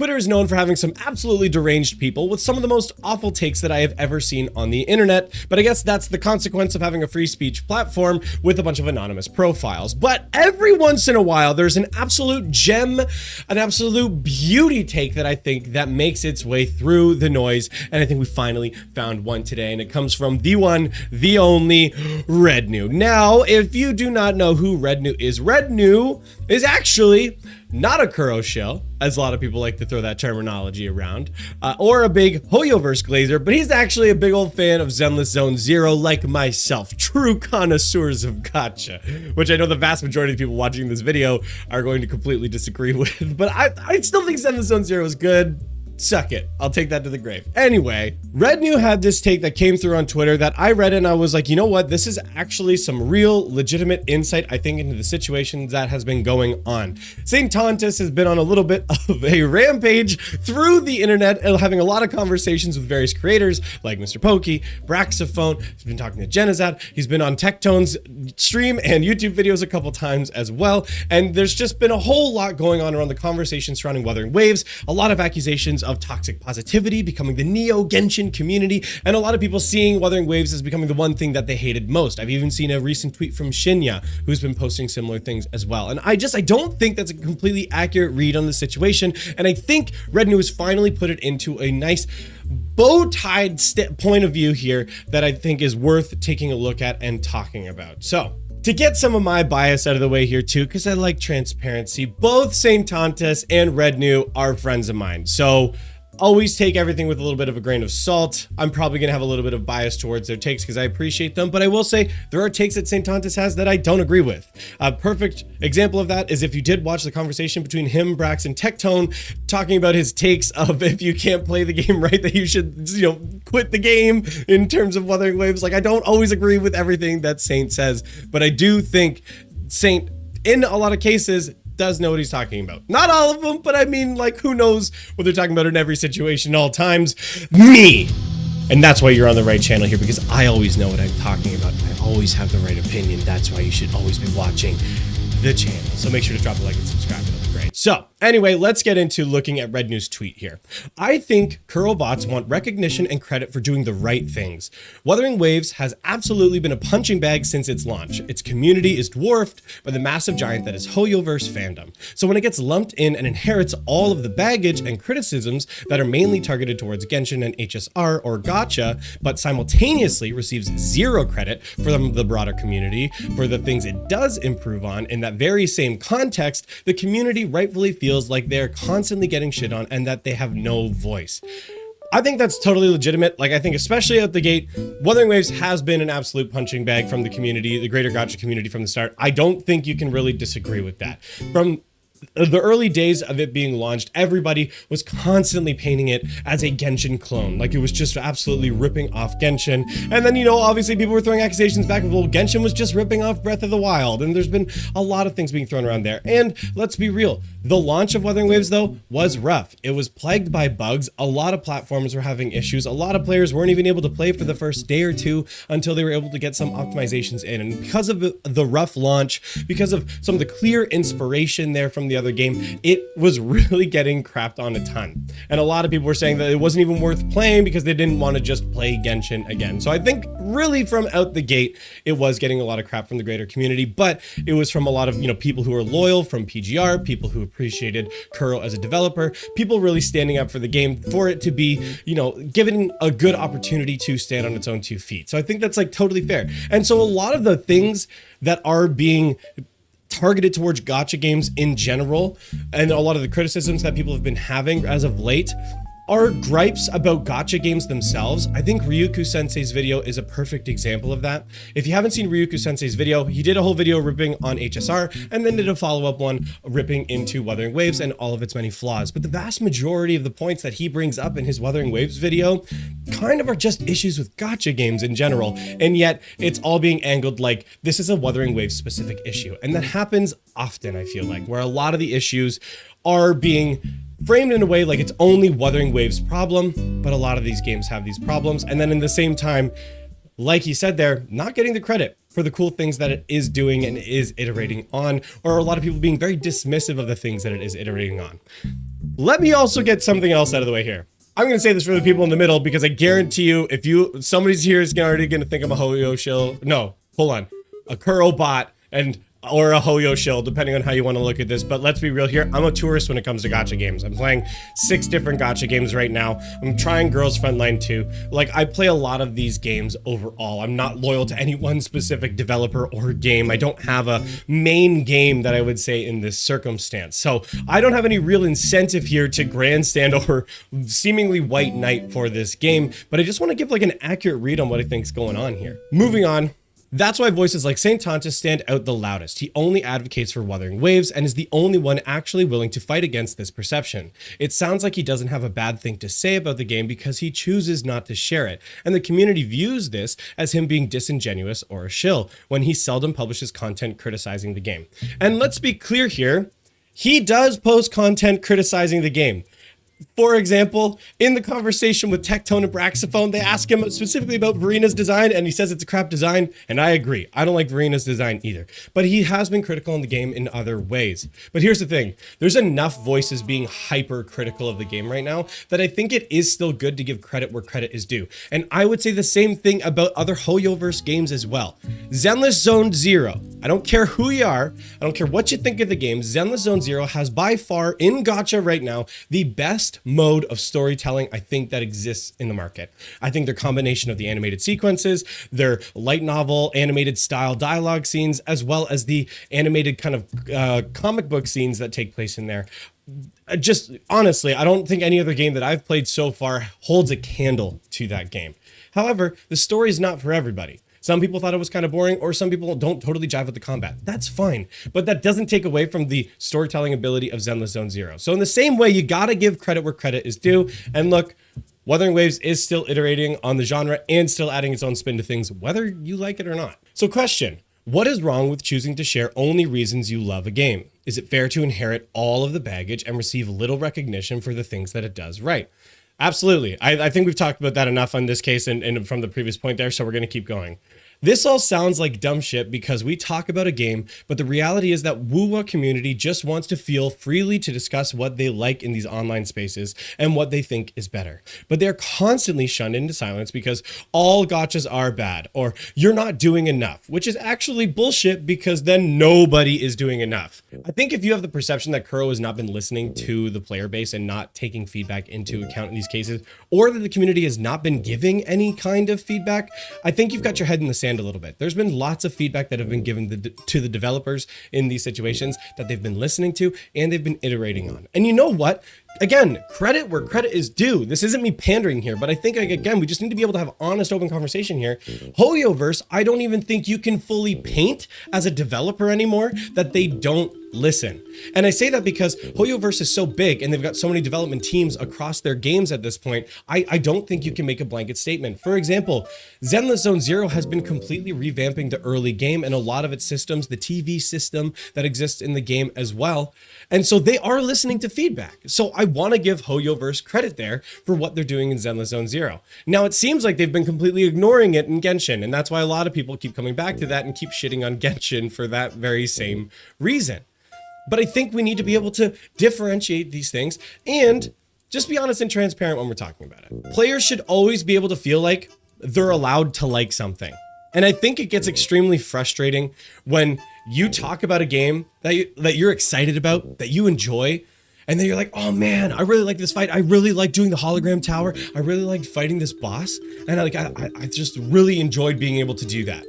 Twitter is known for having some absolutely deranged people with some of the most awful takes that I have ever seen on the internet, but I guess that's the consequence of having a free speech platform with a bunch of anonymous profiles. But every once in a while, there's an absolute gem, an absolute beauty take that I think that makes its way through the noise, and I think we finally found one today, and it comes from the one, the only, Rednu. Now, if you do not know who Rednu is actually not a Kuro shill, as a lot of people like to throw that terminology around, or a big Hoyoverse glazer, but he's actually a big old fan of Zenless Zone Zero like myself, true connoisseurs of gacha, which I know the vast majority of people watching this video are going to completely disagree with, but I still think Zenless Zone Zero is good. Suck it. I'll take that to the grave. Anyway, Rednu had this take that came through on Twitter that I read and I was like, you know what? This is actually some real legitimate insight, I think, into the situation that has been going on. St. Tontus has been on a little bit of a rampage through the internet, having a lot of conversations with various creators like Mr. Pokey, Braxophone. He's been talking to Genizat. He's been on Tektone's stream and YouTube videos a couple times as well. And there's just been a whole lot going on around the conversation surrounding Wuthering Waves, a lot of accusations of toxic positivity becoming the Neo Genshin community, and a lot of people seeing Wuthering Waves as becoming the one thing that they hated most. I've even seen a recent tweet from Shinya, who's been posting similar things as well. And I don't think that's a completely accurate read on the situation, and I think Rednu has finally put it into a nice bow-tied point of view here that I think is worth taking a look at and talking about. So, to get some of my bias out of the way here too, because I like transparency, both St. Tontus and Rednu are friends of mine. So always take everything with a little bit of a grain of salt. I'm probably going to have a little bit of bias towards their takes because I appreciate them, but I will say there are takes that St. Tontus has that I don't agree with. A perfect example of that is if you did watch the conversation between him, Brax, and Tektone talking about his takes of if you can't play the game right, that you should, quit the game in terms of Wuthering Waves. Like, I don't always agree with everything that Saint says, but I do think Saint, in a lot of cases, does know what he's talking about. Not all of them, but I mean, like, who knows what they're talking about in every situation, all times? Me! And that's why you're on the right channel here, because I always know what I'm talking about. I always have the right opinion. That's why you should always be watching the channel. So make sure to drop a like and subscribe. It'll be great. So anyway, let's get into looking at Rednu's tweet here. I think Kuro bots want recognition and credit for doing the right things. Wuthering Waves has absolutely been a punching bag since its launch. Its community is dwarfed by the massive giant that is Hoyoverse fandom. So when it gets lumped in and inherits all of the baggage and criticisms that are mainly targeted towards Genshin and HSR or Gacha, but simultaneously receives zero credit from the broader community for the things it does improve on, in that very same context, the community rightfully feels like they're constantly getting shit on and that they have no voice. I think that's totally legitimate. Like, I think especially out the gate, Wuthering Waves has been an absolute punching bag from the community, the greater gacha community from the start. I don't think you can really disagree with that. From the early days of it being launched, everybody was constantly painting it as a Genshin clone. Like, it was just absolutely ripping off Genshin. And then, obviously people were throwing accusations back of, well, Genshin was just ripping off Breath of the Wild. And there's been a lot of things being thrown around there. And let's be real, the launch of Wuthering Waves, though, was rough. It was plagued by bugs. A lot of platforms were having issues. A lot of players weren't even able to play for the first day or two until they were able to get some optimizations in. And because of the rough launch, because of some of the clear inspiration there from the other game, it was really getting crapped on a ton. And a lot of people were saying that it wasn't even worth playing because they didn't want to just play Genshin again. So I think really from out the gate, it was getting a lot of crap from the greater community, but it was from a lot of, people who are loyal from PGR, people who appreciated Kuro as a developer, people really standing up for the game for it to be, given a good opportunity to stand on its own 2 feet. So I think that's like totally fair. And so a lot of the things that are being targeted towards gacha games in general, and a lot of the criticisms that people have been having as of late, are gripes about gacha games themselves. I think Ryuku Sensei's video is a perfect example of that. If you haven't seen Ryuku Sensei's video, he did a whole video ripping on HSR and then did a follow-up one ripping into Wuthering Waves and all of its many flaws. But the vast majority of the points that he brings up in his Wuthering Waves video kind of are just issues with gacha games in general. And yet it's all being angled like this is a Wuthering Waves specific issue. And that happens often, I feel like, where a lot of the issues are being framed in a way like it's only Wuthering Waves' problem, but a lot of these games have these problems. And then in the same time, like he said there, not getting the credit. for the cool things that it is doing and is iterating on, or a lot of people being very dismissive of the things that it is iterating on. Let me also get something else out of the way here. I'm going to say this for the people in the middle because I guarantee you, if somebody's here is already going to think I'm a Hoyo shill. No, hold on. A Kuro bot or a Hoyo shill, depending on how you want to look at this. But let's be real here. I'm a tourist when it comes to gacha games. I'm playing 6 different gacha games right now. I'm trying Girls Frontline 2. Like, I play a lot of these games overall. I'm not loyal to any one specific developer or game. I don't have a main game that I would say in this circumstance. So I don't have any real incentive here to grandstand or seemingly white knight for this game. But I just want to give like an accurate read on what I think's going on here. Moving on. That's why voices like Saint Tontus stand out the loudest. He only advocates for Wuthering Waves and is the only one actually willing to fight against this perception. It sounds like he doesn't have a bad thing to say about the game because he chooses not to share it, and the community views this as him being disingenuous or a shill when he seldom publishes content criticizing the game. And let's be clear here, he does post content criticizing the game. For example, in the conversation with Tectone and Braxophone, they ask him specifically about Verina's design, and he says it's a crap design, and I agree. I don't like Verina's design either. But he has been critical on the game in other ways. But here's the thing. There's enough voices being hyper-critical of the game right now that I think it is still good to give credit where credit is due. And I would say the same thing about other Hoyoverse games as well. Zenless Zone Zero. I don't care who you are. I don't care what you think of the game. Zenless Zone Zero has by far, in gacha right now, the best mode of storytelling I think that exists in the market. I think their combination of the animated sequences, their light novel animated style dialogue scenes, as well as the animated kind of comic book scenes that take place in there. Just honestly, I don't think any other game that I've played so far holds a candle to that game. However, the story is not for everybody. Some people thought it was kind of boring, or some people don't totally jive with the combat. That's fine, but that doesn't take away from the storytelling ability of Zenless Zone Zero. So in the same way, you gotta give credit where credit is due. And look, Wuthering Waves is still iterating on the genre and still adding its own spin to things, whether you like it or not. So question, what is wrong with choosing to share only reasons you love a game? Is it fair to inherit all of the baggage and receive little recognition for the things that it does right? Absolutely. I think we've talked about that enough on this case and from the previous point there, so we're going to keep going. This all sounds like dumb shit because we talk about a game, but the reality is that Wuwa community just wants to feel freely to discuss what they like in these online spaces and what they think is better. But they're constantly shunned into silence because all gachas are bad or you're not doing enough, which is actually bullshit because then nobody is doing enough. I think if you have the perception that Kuro has not been listening to the player base and not taking feedback into account in these cases, or that the community has not been giving any kind of feedback, I think you've got your head in the sand a little bit. There's been lots of feedback that have been given to the developers in these situations that they've been listening to and they've been iterating on. And you know what? Again, credit where credit is due. This isn't me pandering here, but I think, again, we just need to be able to have honest, open conversation here. Hoyoverse, I don't even think you can fully paint as a developer anymore that they don't listen. And I say that because Hoyoverse is so big and they've got so many development teams across their games at this point, I don't think you can make a blanket statement. For example, Zenless Zone Zero has been completely revamping the early game and a lot of its systems, the TV system that exists in the game as well. And so they are listening to feedback. So I want to give Hoyoverse credit there for what they're doing in Zenless Zone Zero. Now, it seems like they've been completely ignoring it in Genshin, and that's why a lot of people keep coming back to that and keep shitting on Genshin for that very same reason. But I think we need to be able to differentiate these things and just be honest and transparent when we're talking about it. Players should always be able to feel like they're allowed to like something. And I think it gets extremely frustrating when you talk about a game that you're excited about, that you enjoy, and then you're like, oh man, I really like this fight. I really like doing the hologram tower. I really like fighting this boss. And I just really enjoyed being able to do that.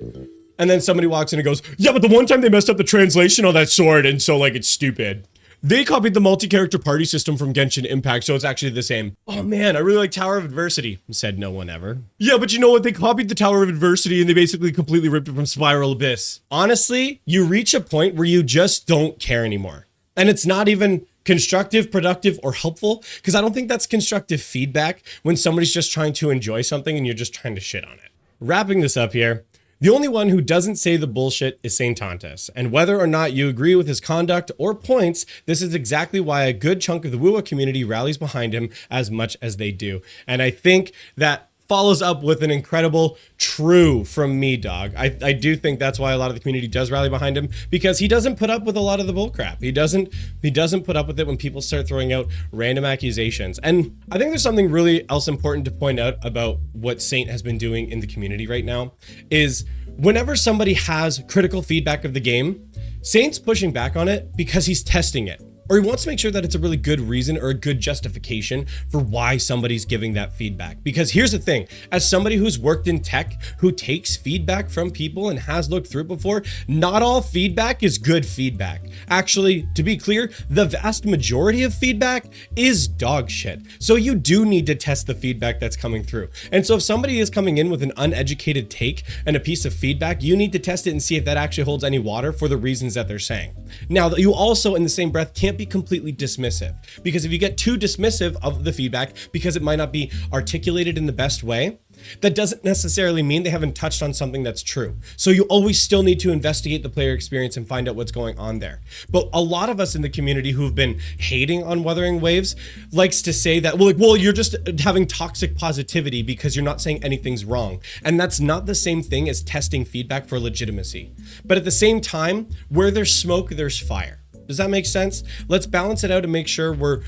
And then somebody walks in and goes, yeah, but the one time they messed up the translation on that sword, and so like it's stupid. They copied the multi-character party system from Genshin Impact, so it's actually the same. Oh man, I really like Tower of Adversity, said no one ever. Yeah, but you know what? They copied the Tower of Adversity and they basically completely ripped it from Spiral Abyss. Honestly, you reach a point where you just don't care anymore. And it's not even constructive, productive, or helpful, because I don't think that's constructive feedback when somebody's just trying to enjoy something and you're just trying to shit on it. Wrapping this up here, the only one who doesn't say the bullshit is Saint Tontus, and whether or not you agree with his conduct or points, this is exactly why a good chunk of the Wuwa community rallies behind him as much as they do. And I think that follows up with an incredible true from me, dog. I do think that's why a lot of the community does rally behind him, because he doesn't put up with a lot of the bullcrap. He doesn't put up with it when people start throwing out random accusations. And I think there's something really else important to point out about what Saint has been doing in the community right now is whenever somebody has critical feedback of the game, Saint's pushing back on it because he's testing it. Or he wants to make sure that it's a really good reason or a good justification for why somebody's giving that feedback. Because here's the thing, as somebody who's worked in tech, who takes feedback from people and has looked through it before, not all feedback is good feedback. Actually, to be clear, the vast majority of feedback is dog shit. So you do need to test the feedback that's coming through. And so if somebody is coming in with an uneducated take and a piece of feedback, you need to test it and see if that actually holds any water for the reasons that they're saying. Now, you also in the same breath can't be completely dismissive, because if you get too dismissive of the feedback because it might not be articulated in the best way, that doesn't necessarily mean they haven't touched on something that's true. So you always still need to investigate the player experience and find out what's going on there. But a lot of us in the community who've been hating on Wuthering Waves likes to say that, well, you're just having toxic positivity because you're not saying anything's wrong. And that's not the same thing as testing feedback for legitimacy. But at the same time, where there's smoke, there's fire. Does that make sense? Let's balance it out and make sure we're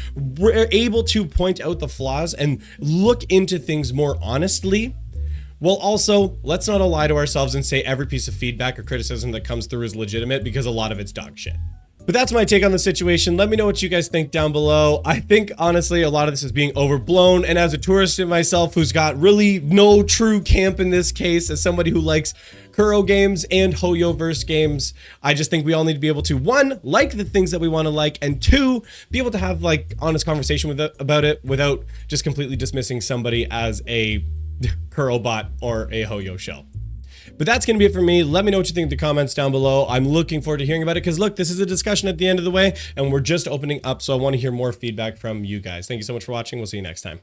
able to point out the flaws and look into things more honestly. Well, also, let's not lie to ourselves and say every piece of feedback or criticism that comes through is legitimate, because a lot of it's dog shit. But that's my take on the situation. Let me know what you guys think down below. I think, honestly, a lot of this is being overblown. And as a tourist in myself who's got really no true camp in this case, as somebody who likes Kuro games and Hoyoverse games, I just think we all need to be able to, one, like the things that we want to like, and two, be able to have like honest conversation about it without just completely dismissing somebody as a Kuro bot or a Hoyo shell. But that's going to be it for me. Let me know what you think in the comments down below. I'm looking forward to hearing about it, because look, this is a discussion at the end of the way and we're just opening up. So I want to hear more feedback from you guys. Thank you so much for watching. We'll see you next time.